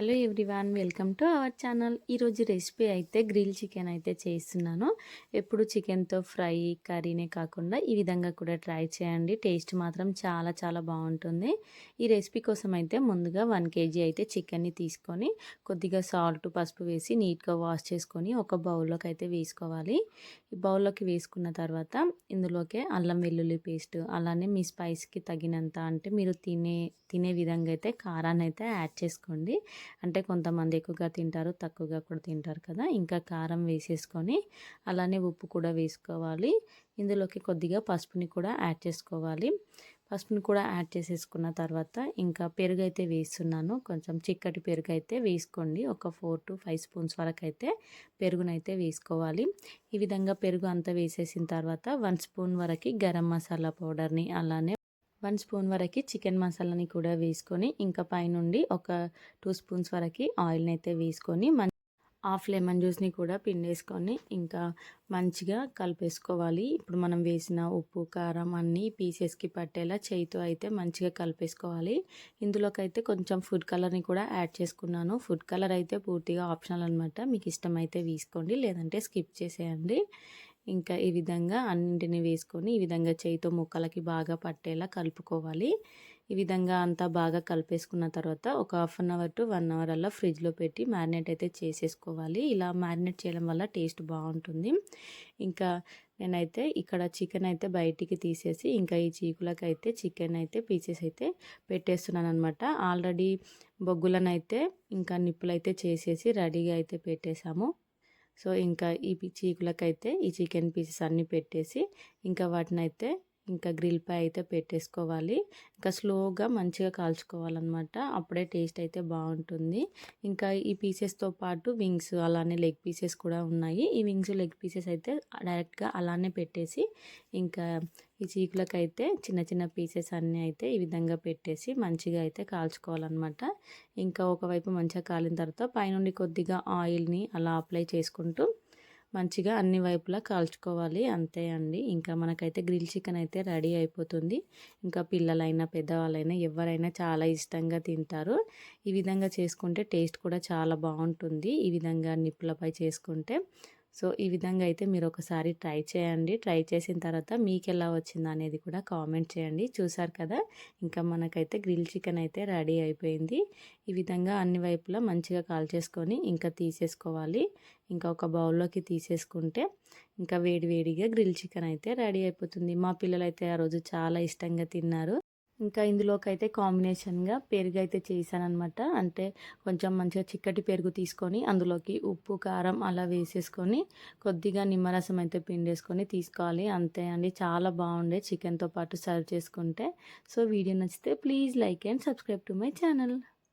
Hello everyone, welcome to our channel. ఈరోజు recipe అయితే grill chicken అయితే చేస్తున్నాను. ఎప్పుడు చికెన్తో ఫ్రై కర్రీనే కాకుండా ఈ విధంగా కూడా ట్రై చేయండి. టేస్ట్ మాత్రం చాలా చాలా బాగుంటుంది. ఈ రెసిపీ కోసం అయితే ముందుగా 1 kg అయితే చికెన్ని తీసుకొని కొద్దిగా సాల్ట్ పసుపు వేసి నీట్గా వాష్ చేసుకొని ఒక బౌల్లోకి అయితే వేసుకోవాలి. ఈ బౌల్లోకి వేసుకున్న తర్వాత ఇందులోకి అల్లం వెల్లుల్లి పేస్ట్, అలానే మీ స్పైస్కి తగినంత, అంటే మీరు తినే విధంగా అయితే కారాన్ని అయితే యాడ్ చేసుకోండి. అంటే కొంతమంది ఎక్కువగా తింటారు, తక్కువగా కూడా తింటారు కదా. ఇంకా కారం వేసేసుకొని అలానే ఉప్పు కూడా వేసుకోవాలి. ఇందులోకి కొద్దిగా పసుపుని కూడా యాడ్ చేసుకోవాలి. పసుపుని కూడా యాడ్ చేసేసుకున్న తర్వాత ఇంకా పెరుగు అయితే వేస్తున్నాను. కొంచెం చిక్కటి పెరుగు అయితే వేసుకోండి. ఒక 4 to 5 స్పూన్స్ వరకు అయితే పెరుగునైతే వేసుకోవాలి. ఈ విధంగా పెరుగు అంతా వేసేసిన తర్వాత 1 స్పూన్ వరకు గరం మసాలా పౌడర్ని, అలానే 1 స్పూన్ వరకు చికెన్ మసాలాని కూడా వేసుకొని ఇంకా పైనుండి ఒక 2 స్పూన్స్ వరకు ఆయిల్ని అయితే వేసుకొని హాఫ్ లెమన్ జ్యూస్ని కూడా పిండేసుకొని ఇంకా మంచిగా కలిపేసుకోవాలి. ఇప్పుడు మనం వేసిన ఉప్పు కారం అన్నీ పీసెస్కి పట్టేలా చేయితో అయితే మంచిగా కలిపేసుకోవాలి. ఇందులోకైతే కొంచెం ఫుడ్ కలర్ని కూడా యాడ్ చేసుకున్నాను. ఫుడ్ కలర్ అయితే పూర్తిగా ఆప్షనల్ అనమాట. మీకు ఇష్టమైతే వేసుకోండి, లేదంటే స్కిప్ చేసేయండి. ఇంకా ఈ విధంగా అన్నింటిని వేసుకొని ఈ విధంగా చేయితో ముక్కలకి బాగా పట్టేలా కలుపుకోవాలి. ఈ విధంగా అంతా బాగా కలిపేసుకున్న తర్వాత ఒక 1/2 అవర్ to 1 అవర్ అలా ఫ్రిడ్జ్లో పెట్టి మ్యారినేట్ అయితే చేసేసుకోవాలి. ఇలా మ్యారినేట్ చేయడం వల్ల టేస్ట్ బాగుంటుంది. ఇంకా నేనైతే ఇక్కడ చికెన్ అయితే బయటికి తీసేసి ఇంకా ఈ చీకులకైతే చికెన్ అయితే పీసెస్ అయితే పెట్టేస్తున్నాను అనమాట. ఆల్రెడీ బొగ్గులనైతే ఇంకా నిప్పులైతే చేసేసి రెడీగా అయితే పెట్టేశాము. సో ఇంకా ఈ చీకులకైతే ఈ చికెన్ పీసెస్ అన్నీ పెట్టేసి ఇంకా వాటినైతే ఇంకా గ్రిల్పై అయితే పెట్టేసుకోవాలి. ఇంకా స్లోగా మంచిగా కాల్చుకోవాలన్నమాట. అప్పుడే టేస్ట్ అయితే బాగుంటుంది. ఇంకా ఈ పీసెస్తో పాటు వింగ్స్, అలానే లెగ్ పీసెస్ కూడా ఉన్నాయి. ఈ వింగ్స్ లెగ్ పీసెస్ అయితే డైరెక్ట్గా అలానే పెట్టేసి ఇంకా ఈ చీకులకైతే చిన్న చిన్న పీసెస్ అన్నీ అయితే ఈ విధంగా పెట్టేసి మంచిగా అయితే కాల్చుకోవాలన్నమాట. ఇంకా ఒకవైపు మంచిగా కాలిన తర్వాత పైనుండి కొద్దిగా ఆయిల్ని అలా అప్లై చేసుకుంటూ మంచిగా అన్ని వైపులా కాల్చుకోవాలి. అంతే అండి. ఇంకా మనకైతే గ్రిల్ చికెన్ అయితే రెడీ అయిపోతుంది. ఇంకా పిల్లలైనా పెద్దవాళ్ళైనా ఎవరైనా చాలా ఇష్టంగా తింటారు. ఈ విధంగా చేసుకుంటే టేస్ట్ కూడా చాలా బాగుంటుంది, ఈ విధంగా నిప్పులపై చేసుకుంటే. సో ఈ విధంగా అయితే మీరు ఒకసారి ట్రై చేయండి. ట్రై చేసిన తర్వాత మీకు ఎలా వచ్చింది అనేది కూడా కామెంట్ చేయండి. చూసారు కదా, ఇంకా మనకైతే గ్రిల్ చికెన్ అయితే రెడీ అయిపోయింది. ఈ విధంగా అన్ని వైపులా మంచిగా కాల్చేసుకొని ఇంకా తీసేసుకోవాలి. ఇంకా ఒక బౌల్లోకి తీసేసుకుంటే ఇంకా వేడివేడిగా గ్రిల్ చికెన్ అయితే రెడీ అయిపోతుంది. మా పిల్లలైతే ఆ రోజు చాలా ఇష్టంగా తిన్నారు. ఇంకా ఇందులోకైతే కాంబినేషన్గా పెరుగు అయితే చేశానమాట. అంటే కొంచెం మంచిగా చిక్కటి పెరుగు తీసుకొని అందులోకి ఉప్పు కారం అలా వేసేసుకొని కొద్దిగా నిమ్మరసం అయితే పిండేసుకొని తీసుకోవాలి. అంతే అండి, చాలా బాగుండే చికెన్తో పాటు సర్వ్ చేసుకుంటే. సో వీడియో నచ్చితే please like and subscribe to my channel.